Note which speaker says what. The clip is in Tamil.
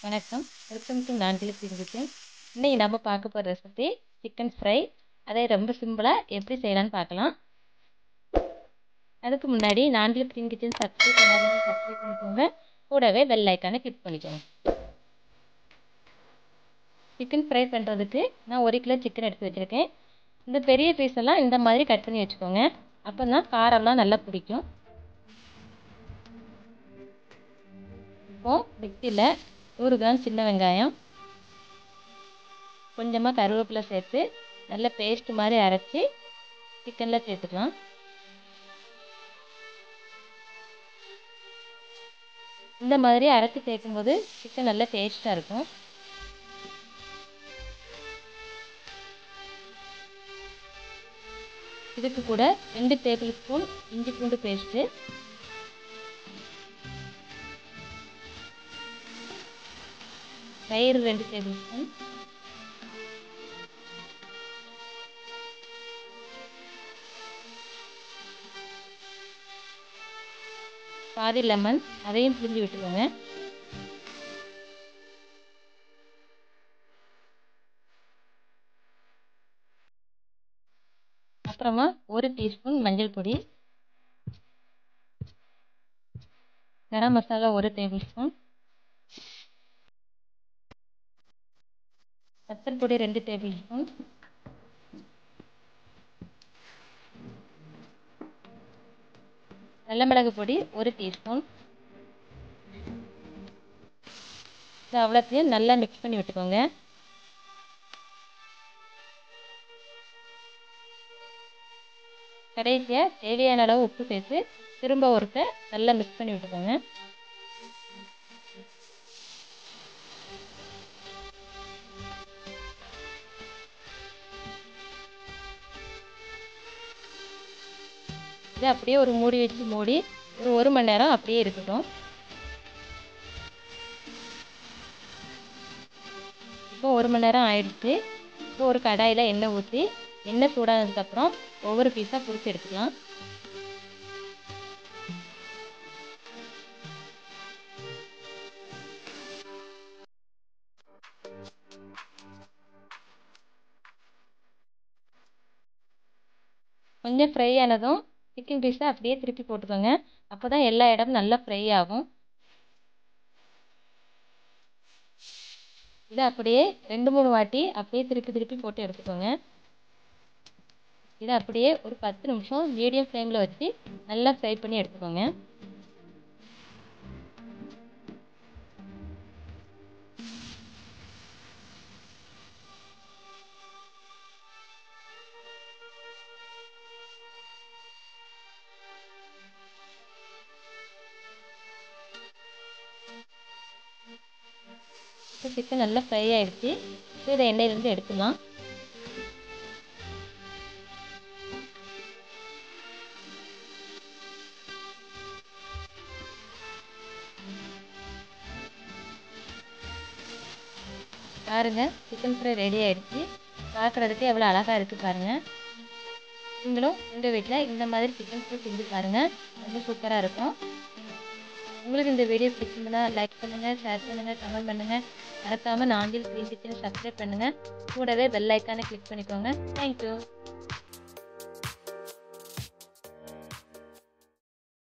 Speaker 1: வணக்கம். வெல்கம் டு நான்கில் கிச்சன். இன்னைக்கு நம்ம பார்க்க போகிற ரெசிபி சிக்கன் ஃப்ரை. அதை ரொம்ப சிம்பிளாக எப்படி செய்யலான்னு பார்க்கலாம். அதுக்கு முன்னாடி நான்கில் கிச்சன் சப்ஸ்கிரைப் பண்ணிக்கோங்க. கூடவே பெல் ஐக்கானை கிளிக் பண்ணிக்கோங்க. சிக்கன் ஃப்ரை பண்ணுறதுக்கு நான் 1 கிலோ சிக்கன் எடுத்து வச்சுருக்கேன். இந்த பெரிய பீஸ் எல்லாம் இந்த மாதிரி கட் பண்ணி வச்சுக்கோங்க. அப்போ தான் காரம்லாம் நல்லா பிடிக்கும். இப்போது மிக்சியில் 100 கிராம் சின்ன வெங்காயம், கொஞ்சமாக கருவேப்பிலை சேர்த்து நல்ல பேஸ்ட் மாதிரி அரைச்சி சிக்கனில் சேர்த்துக்கலாம். இந்த மாதிரி அரைச்சி சேர்க்கும்போது சிக்கன் நல்லா டேஸ்ட்டாக இருக்கும். இதுக்கு கூட 2 டேபிள் ஸ்பூன் இஞ்சி பூண்டு பேஸ்ட்டு, தயிர் 2 டேபிள் ஸ்பூன், பாதி லெமன் அதையும் பிழிஞ்சு விட்டுக்கோங்க. அப்புறமா 1 டீஸ்பூன் மஞ்சள் பொடி, கரம் மசாலா 1 டேபிள் ஸ்பூன், வத்தல் பொடி 2 டேபிள் ஸ்பூன், நல்ல மிளகு பொடி 1 டீஸ்பூன். இது அவ்வளோத்தையும் நல்லா மிக்ஸ் பண்ணி விட்டுக்கோங்க. கடைசியாக தேவையான அளவு உப்பு சேர்த்து திரும்ப ஒருக்க நல்லா மிக்ஸ் பண்ணி விட்டுக்கோங்க. இது அப்படியே ஒரு மூடி வச்சு மூடி ஒரு 1 மணி நேரம் அப்படியே இருக்கட்டும். இப்போ 1 மணி நேரம் ஆயிடுச்சு. இப்போ ஒரு கடாயில் எண்ணெய் ஊற்றி எண்ணெய் சூடானதுக்கப்புறம் ஒவ்வொரு பீஸாக பிடிச்சி எடுத்துக்கலாம். கொஞ்சம் ஃப்ரை ஆனதும் சிக்கன் பீஸை அப்படியே திருப்பி போட்டுக்கோங்க. அப்போ தான் எல்லா இடமும் நல்லா ஃப்ரை ஆகும். இதை அப்படியே 2-3 வாட்டி அப்படியே திருப்பி போட்டு எடுத்துக்கோங்க. இதை அப்படியே ஒரு 10 நிமிஷம் மீடியம் ஃப்ளேமில் வச்சு நல்லா ஃப்ரை பண்ணி எடுத்துக்கோங்க. இப்போ சிக்கன் நல்லா ஃப்ரை ஆகிடுச்சு. இப்போ இதை எண்ணெயிலேருந்து எடுத்துடலாம். பாருங்க, சிக்கன் ஃப்ரை ரெடி ஆகிடுச்சு. பார்க்குறதுக்கு எவ்வளோ அழகாக இருக்குது பாருங்கள். நீங்களும் உங்கள் வீட்டில் இந்த மாதிரி சிக்கன் ஃப்ரை செஞ்சு பாருங்கள். ரொம்ப சூப்பராக இருக்கும். உங்களுக்கு இந்த வீடியோ பிடிச்சிருந்தா லைக் பண்ணுங்கள், ஷேர் பண்ணுங்கள், கமெண்ட் பண்ணுங்கள். மறக்காமல் நான்கில் கிச்சனை சப்ஸ்கிரைப் பண்ணுங்கள். கூடவே பெல் ஐக்கானை கிளிக் பண்ணிக்கோங்க. தேங்க்யூ.